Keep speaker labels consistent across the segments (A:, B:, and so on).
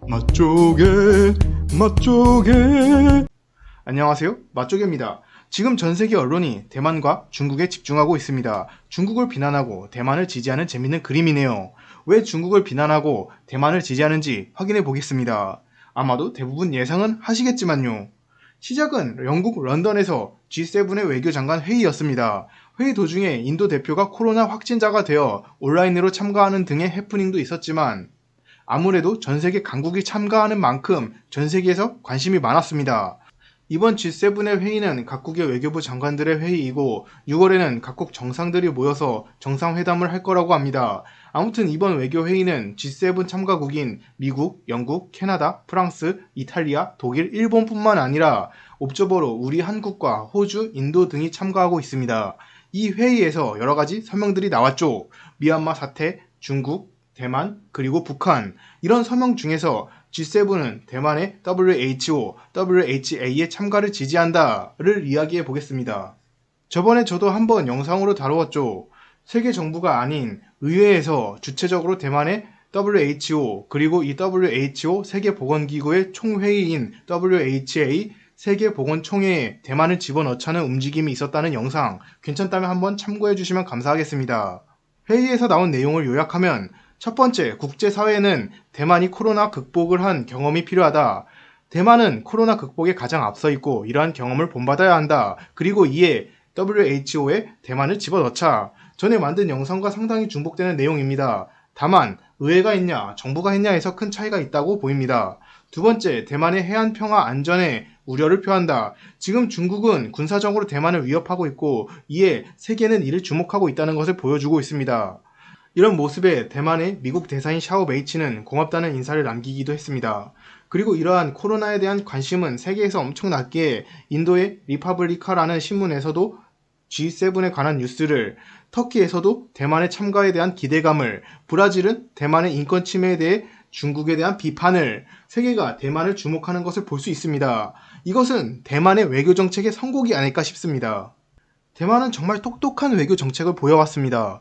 A: 맛조개 맛조개. 안녕하세요, 맛조개입니다. 지금 전세계 언론이 대만과 중국에 집중하고 있습니다. 중국을 비난하고 대만을 지지하는 재밌는 그림이네요. 왜 중국을 비난하고 대만을 지지하는지 확인해 보겠습니다. 아마도 대부분 예상은 하시겠지만요. 시작은 영국 런던에서 G7의 외교장관 회의였습니다. 회의 도중에 인도 대표가 코로나 확진자가 되어 온라인으로 참가하는 등의 해프닝도 있었지만 아무래도 전세계 강국이 참가하는 만큼 전세계에서 관심이 많았습니다. 이번 G7의 회의는 각국의 외교부 장관들의 회의이고 6월에는 각국 정상들이 모여서 정상회담을 할 거라고 합니다. 아무튼 이번 외교회의는 G7 참가국인 미국, 영국, 캐나다, 프랑스, 이탈리아, 독일, 일본뿐만 아니라 옵저버로 우리 한국과 호주, 인도 등이 참가하고 있습니다. 이 회의에서 여러 가지 설명들이 나왔죠. 미얀마 사태, 중국, 대만, 그리고 북한. 이런 서명 중에서 G7은 대만의 WHO, WHA의 참가를 지지한다를 이야기해 보겠습니다. 저번에 저도 한번 영상으로 다루었죠. 세계 정부가 아닌 의회에서 주체적으로 대만의 WHO 그리고 이 WHO 세계보건기구의 총회의인 WHA 세계보건총회에 대만을 집어넣자는 움직임이 있었다는 영상 괜찮다면 한번 참고해 주시면 감사하겠습니다. 회의에서 나온 내용을 요약하면 첫 번째, 국제사회는 대만이 코로나 극복을 한 경험이 필요하다. 대만은 코로나 극복에 가장 앞서 있고 이러한 경험을 본받아야 한다. 그리고 이에 WHO에 대만을 집어넣자. 전에 만든 영상과 상당히 중복되는 내용입니다. 다만 의회가 했냐 정부가 했냐에서 큰 차이가 있다고 보입니다. 두 번째, 대만의 해안 평화 안전에 우려를 표한다. 지금 중국은 군사적으로 대만을 위협하고 있고 이에 세계는 이를 주목하고 있다는 것을 보여주고 있습니다. 이런 모습에 대만의 미국 대사인 샤오 메이치는 고맙다는 인사를 남기기도 했습니다. 그리고 이러한 코로나에 대한 관심은 세계에서 엄청났기에 인도의 리파블리카라는 신문에서도 G7에 관한 뉴스를, 터키에서도 대만의 참가에 대한 기대감을, 브라질은 대만의 인권 침해에 대해 중국에 대한 비판을, 세계가 대만을 주목하는 것을 볼 수 있습니다. 이것은 대만의 외교 정책의 선곡이 아닐까 싶습니다. 대만은 정말 똑똑한 외교 정책을 보여왔습니다.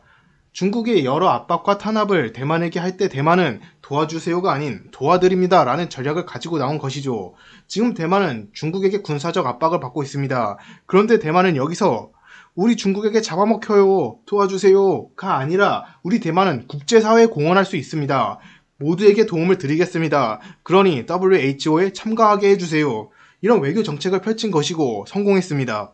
A: 중국의 여러 압박과 탄압을 대만에게 할 때 대만은 도와주세요가 아닌 도와드립니다 라는 전략을 가지고 나온 것이죠. 지금 대만은 중국에게 군사적 압박을 받고 있습니다. 그런데 대만은 여기서 우리 중국에게 잡아먹혀요 도와주세요가 아니라 우리 대만은 국제사회에 공헌할 수 있습니다. 모두에게 도움을 드리겠습니다. 그러니 WHO에 참가하게 해주세요. 이런 외교 정책을 펼친 것이고 성공했습니다.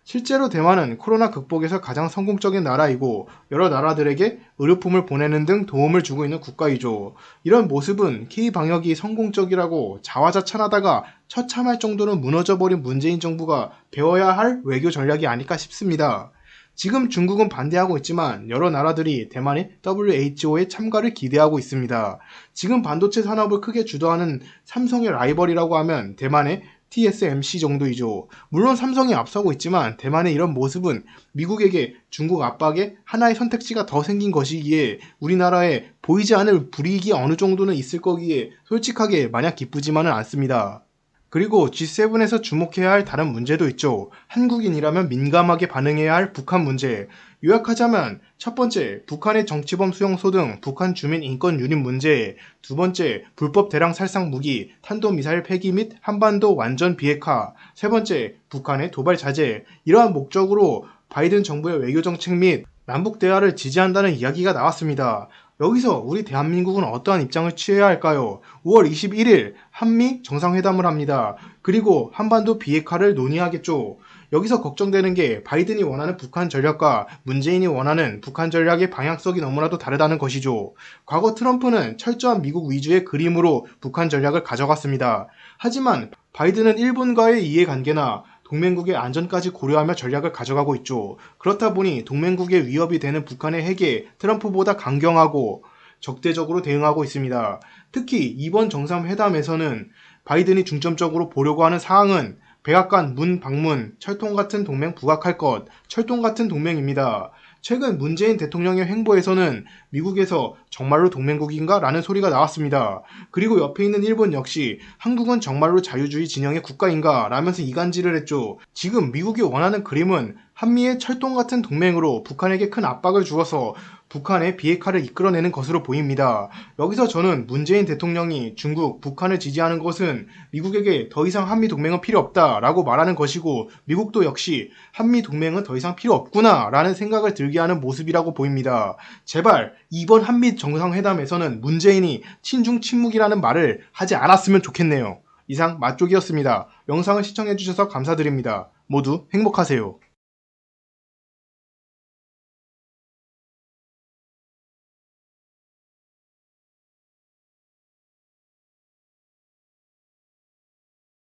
A: 실제로 대만은 코로나 극복에서 가장 성공적인 나라이고 여러 나라들에게 의료품을 보내는 등 도움을 주고 있는 국가이죠. 이런 모습은 K-방역이 성공적이라고 자화자찬하다가 처참할 정도로 무너져버린 문재인 정부가 배워야 할 외교 전략이 아닐까 싶습니다. 지금 중국은 반대하고 있지만 여러 나라들이 대만의 WHO의 참가를 기대하고 있습니다. 지금 반도체 산업을 크게 주도하는 삼성의 라이벌이라고 하면 대만의 TSMC 정도이죠. 물론 삼성이 앞서고 있지만 대만의 이런 모습은 미국에게 중국 압박에 하나의 선택지가 더 생긴 것이기에 우리나라에 보이지 않을 불이익이 어느 정도는 있을 거기에 솔직하게 마냥 기쁘지만은 않습니다. 그리고 G7에서 주목해야 할 다른 문제도 있죠. 한국인이라면 민감하게 반응해야 할 북한 문제. 요약하자면 첫 번째, 북한의 정치범 수용소 등 북한 주민 인권 유립 문제. 두 번째, 불법 대량 살상 무기, 탄도미사일 폐기 및 한반도 완전 비핵화. 세 번째, 북한의 도발 자제. 이러한 목적으로 바이든 정부의 외교 정책 및 남북 대화를 지지한다는 이야기가 나왔습니다. 여기서 우리 대한민국은 어떠한 입장을 취해야 할까요? 5월 21일 한미 정상회담을 합니다. 그리고 한반도 비핵화를 논의하겠죠. 여기서 걱정되는 게 바이든이 원하는 북한 전략과 문재인이 원하는 북한 전략의 방향성이 너무나도 다르다는 것이죠. 과거 트럼프는 철저한 미국 위주의 그림으로 북한 전략을 가져갔습니다. 하지만 바이든은 일본과의 이해관계나 동맹국의 안전까지 고려하며 전략을 가져가고 있죠. 그렇다 보니 동맹국의 위협이 되는 북한의 핵에 트럼프보다 강경하고 적대적으로 대응하고 있습니다. 특히 이번 정상회담에서는 바이든이 중점적으로 보려고 하는 사항은 백악관 문 방문, 철통 같은 동맹 부각할 것, 철통 같은 동맹입니다. 최근 문재인 대통령의 행보에서는 미국에서 정말로 동맹국인가? 라는 소리가 나왔습니다. 그리고 옆에 있는 일본 역시 한국은 정말로 자유주의 진영의 국가인가? 라면서 이간질을 했죠. 지금 미국이 원하는 그림은 한미의 철동 같은 동맹으로 북한에게 큰 압박을 주어서 북한의 비핵화를 이끌어내는 것으로 보입니다. 여기서 저는 문재인 대통령이 중국, 북한을 지지하는 것은 미국에게 더 이상 한미동맹은 필요 없다라고 말하는 것이고 미국도 역시 한미동맹은 더 이상 필요 없구나 라는 생각을 들게 하는 모습이라고 보입니다. 제발 이번 한미 정상회담에서는 문재인이 친중 침묵이라는 말을 하지 않았으면 좋겠네요. 이상 맛쪽이었습니다. 영상을 시청해주셔서 감사드립니다. 모두 행복하세요.